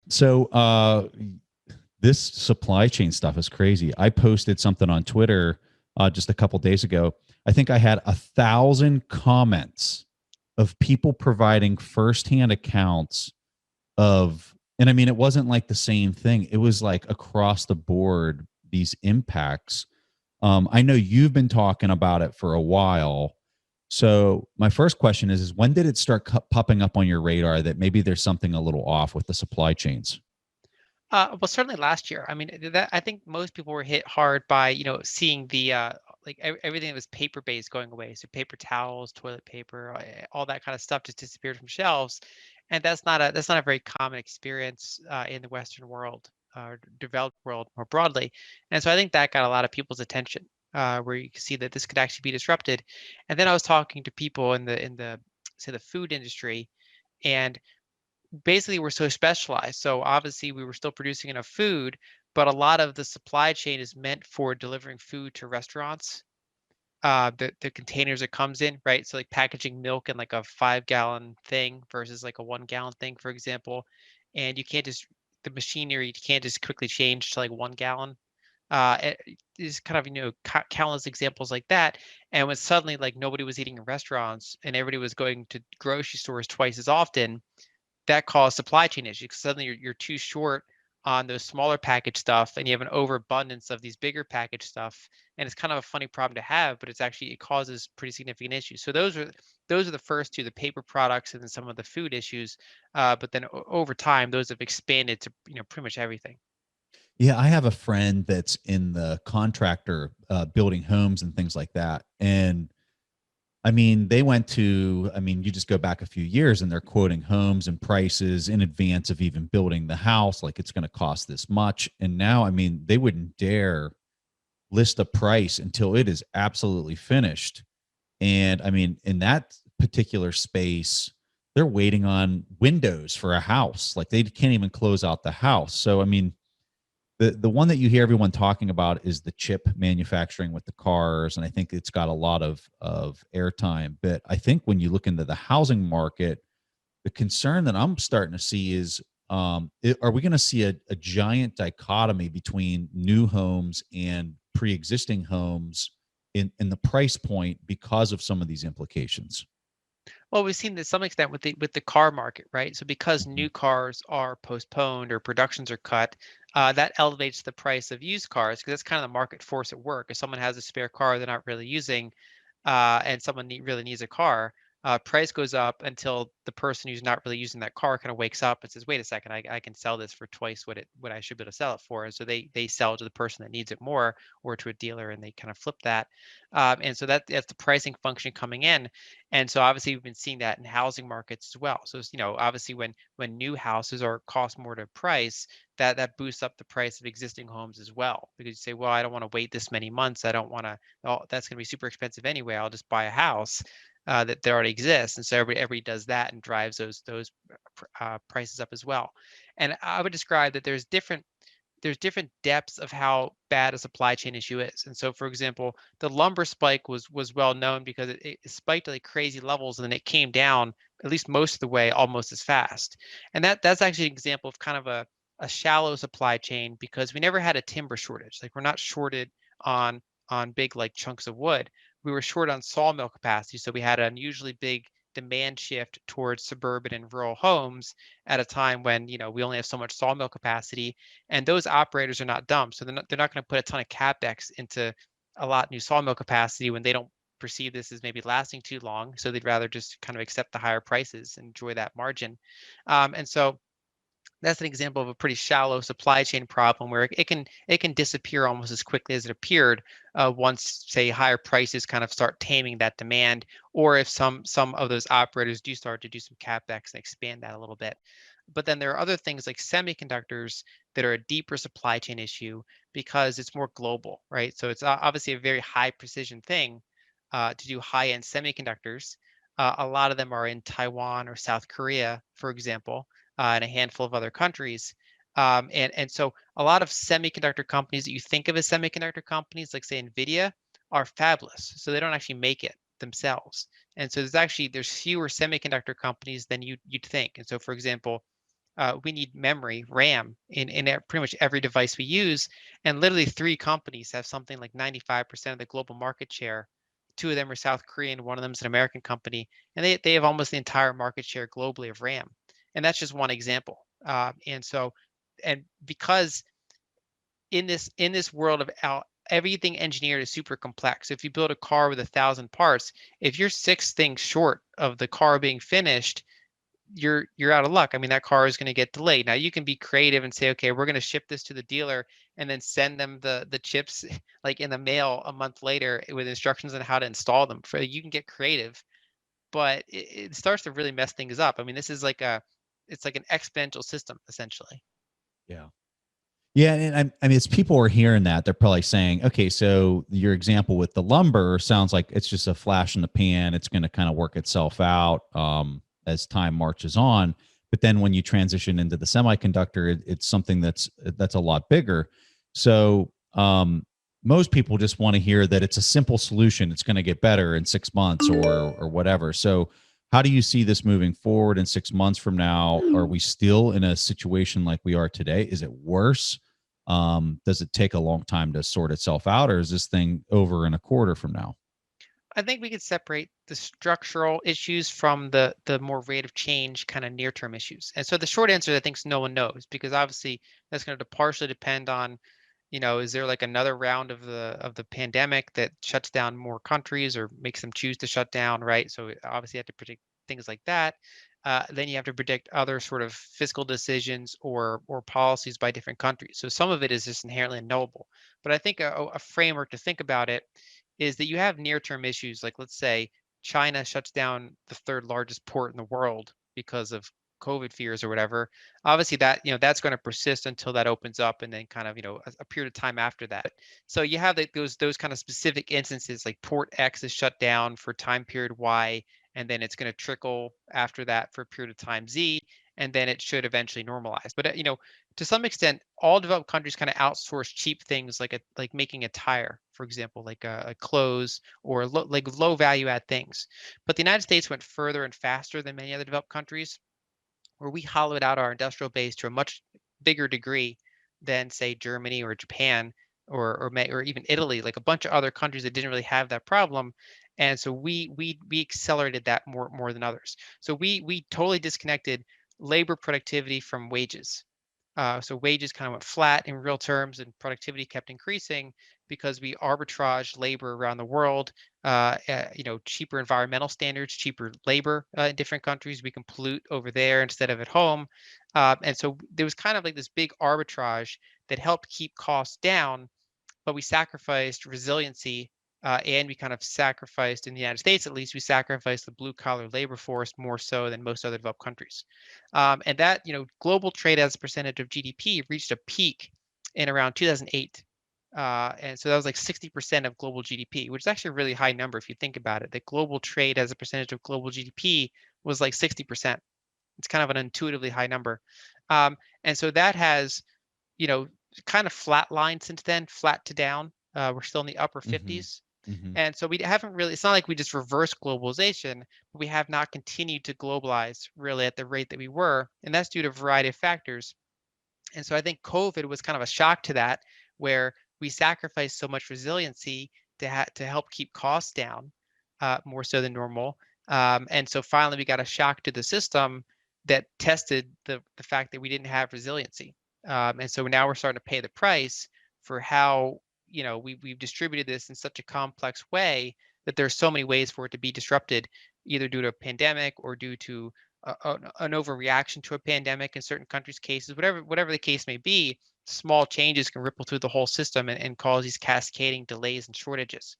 So this supply chain stuff is crazy. I posted something on Twitter just a couple days ago. I think I had 1,000 comments of people providing firsthand accounts of, and I mean, it wasn't like the same thing. It was like across the board, these impacts. I know you've been talking about it for a while. So my first question is when did it start popping up on your radar that maybe there's something a little off with the supply chains? Well, certainly last year. I mean, that I think most people were hit hard by, seeing the like everything that was paper based going away. So paper towels, toilet paper, all that kind of stuff just disappeared from shelves, and that's not a very common experience in the Western world or developed world more broadly. And so I think that got a lot of people's attention, where you can see that this could actually be disrupted. And then I was talking to people in the say the food industry, and basically we're so specialized. So obviously we were still producing enough food, but a lot of the supply chain is meant for delivering food to restaurants. The containers it comes in, right? So like packaging milk in like a 5 gallon thing versus like a 1 gallon thing, for example. And you can't just the machinery you can't just quickly change to like 1 gallon. There's kind of countless examples like that. And when suddenly like nobody was eating in restaurants and everybody was going to grocery stores twice as often, that cause supply chain issues. 'Cause suddenly you're too short on those smaller package stuff and you have an overabundance of these bigger package stuff. And it's kind of a funny problem to have, but it causes pretty significant issues. So those are the first two, the paper products and then some of the food issues. But then over time, those have expanded to pretty much everything. Yeah, I have a friend that's in the contractor building homes and things like that. And I mean, they went to, I mean, you just go back a few years and they're quoting homes and prices in advance of even building the house, like it's going to cost this much. And now, I mean, they wouldn't dare list a price until it is absolutely finished. And I mean, in that particular space, they're waiting on windows for a house. Like they can't even close out the house. So, I mean, the one that you hear everyone talking about is the chip manufacturing with the cars, and I think it's got a lot of airtime. But I think when you look into the housing market, the concern that I'm starting to see is are we going to see a giant dichotomy between new homes and pre-existing homes in the price point because of some of these implications? Well, we've seen to some extent with the car market, right? So because Mhm. new cars are postponed or productions are cut, that elevates the price of used cars because that's kind of the market force at work. If someone has a spare car they're not really using, and someone really needs a car, price goes up until the person who's not really using that car kind of wakes up and says, "Wait a second, I can sell this for twice what I should be able to sell it for." And so they sell to the person that needs it more, or to a dealer, and they kind of flip that. And so that's the pricing function coming in. And so obviously we've been seeing that in housing markets as well. So obviously when new houses are cost more to price, that boosts up the price of existing homes as well, because you say, well, I don't want to wait this many months. I don't want to, oh, that's going to be super expensive anyway. I'll just buy a house that already exists, and so everybody does that and drives those prices up as well. And I would describe that there's different depths of how bad a supply chain issue is. And so, for example, the lumber spike was well known because it spiked to like crazy levels and then it came down at least most of the way almost as fast. And that's actually an example of kind of a shallow supply chain because we never had a timber shortage. Like we're not shorted on big like chunks of wood. We were short on sawmill capacity, so we had an unusually big demand shift towards suburban and rural homes at a time when we only have so much sawmill capacity, and those operators are not dumb, so they're not going to put a ton of capex into a lot new sawmill capacity when they don't perceive this as maybe lasting too long. So they'd rather just kind of accept the higher prices and enjoy that margin. And so that's an example of a pretty shallow supply chain problem where it can disappear almost as quickly as it appeared once, say, higher prices kind of start taming that demand, or if some of those operators do start to do some capex and expand that a little bit. But then there are other things like semiconductors that are a deeper supply chain issue because it's more global, right? So it's obviously a very high precision thing to do high end semiconductors. A lot of them are in Taiwan or South Korea, for example, and a handful of other countries. And so a lot of semiconductor companies that you think of as semiconductor companies, like say NVIDIA, are fabless. So they don't actually make it themselves. And so there's fewer semiconductor companies than you'd think. And so, for example, we need memory, RAM, in pretty much every device we use. And literally three companies have something like 95% of the global market share. Two of them are South Korean, one of them is an American company, and they have almost the entire market share globally of RAM. And that's just one example. And because in this world of everything engineered is super complex. If you build a car with 1,000 parts, if you're six things short of the car being finished, you're out of luck. I mean, that car is going to get delayed. Now you can be creative and say, okay, we're going to ship this to the dealer and then send them the chips like in the mail a month later with instructions on how to install them. For you can get creative, but it starts to really mess things up. I mean, this is like it's like an exponential system essentially. Yeah. Yeah, and I mean, it's people are hearing that they're probably saying, okay, so your example with the lumber sounds like it's just a flash in the pan. It's going to kind of work itself out as time marches on. But then when you transition into the semiconductor, it's something that's a lot bigger. So most people just want to hear that it's a simple solution. It's going to get better in 6 months or whatever. So how do you see this moving forward in 6 months from now? Are we still in a situation like we are today? Is it worse? Does it take a long time to sort itself out, or is this thing over in a quarter from now? I think we could separate the structural issues from the more rate of change kind of near term issues. And so the short answer, I think, is no one knows because obviously that's going to partially depend on, is there like another round of the pandemic that shuts down more countries or makes them choose to shut down, right? So obviously you have to predict things like that. Then you have to predict other sort of fiscal decisions or policies by different countries. So some of it is just inherently unknowable. But I think a framework to think about it is that you have near-term issues, like let's say China shuts down the third largest port in the world because of COVID fears or whatever. Obviously, that's going to persist until that opens up, and then kind of a period of time after that. So you have those kind of specific instances, like port X is shut down for time period Y, and then it's going to trickle after that for a period of time Z, and then it should eventually normalize. But to some extent, all developed countries kind of outsource cheap things like making a tire, for example, like a clothes or like low value add things. But the United States went further and faster than many other developed countries, where we hollowed out our industrial base to a much bigger degree than say Germany or Japan or even Italy, like a bunch of other countries that didn't really have that problem. And so we accelerated that more than others. So we totally disconnected labor productivity from wages. So wages kind of went flat in real terms, and productivity kept increasing because we arbitraged labor around the world. Cheaper environmental standards, cheaper labor in different countries. We can pollute over there instead of at home, and so there was kind of like this big arbitrage that helped keep costs down, but we sacrificed resiliency, and we kind of sacrificed, in the United States at least, we sacrificed the blue collar labor force more so than most other developed countries. And that, global trade as a percentage of GDP reached a peak in around 2008. And so that was like 60% of global GDP, which is actually a really high number if you think about it. That global trade as a percentage of global GDP was like 60%. It's kind of an intuitively high number. And so that has, you know, kind of flatlined since then, flat to down. We're still in the upper Mm-hmm. 50s. Mm-hmm. And so we haven't really, it's not like we just reversed globalization, but we have not continued to globalize really at the rate that we were. And that's due to a variety of factors. And so I think COVID was kind of a shock to that, where we sacrificed so much resiliency to help keep costs down more so than normal. And so finally, we got a shock to the system that tested the fact that we didn't have resiliency. And so now we're starting to pay the price for how we've distributed this in such a complex way that there's so many ways for it to be disrupted, either due to a pandemic or due to an overreaction to a pandemic in certain countries' cases, whatever the case may be. Small changes can ripple through the whole system and cause these cascading delays and shortages.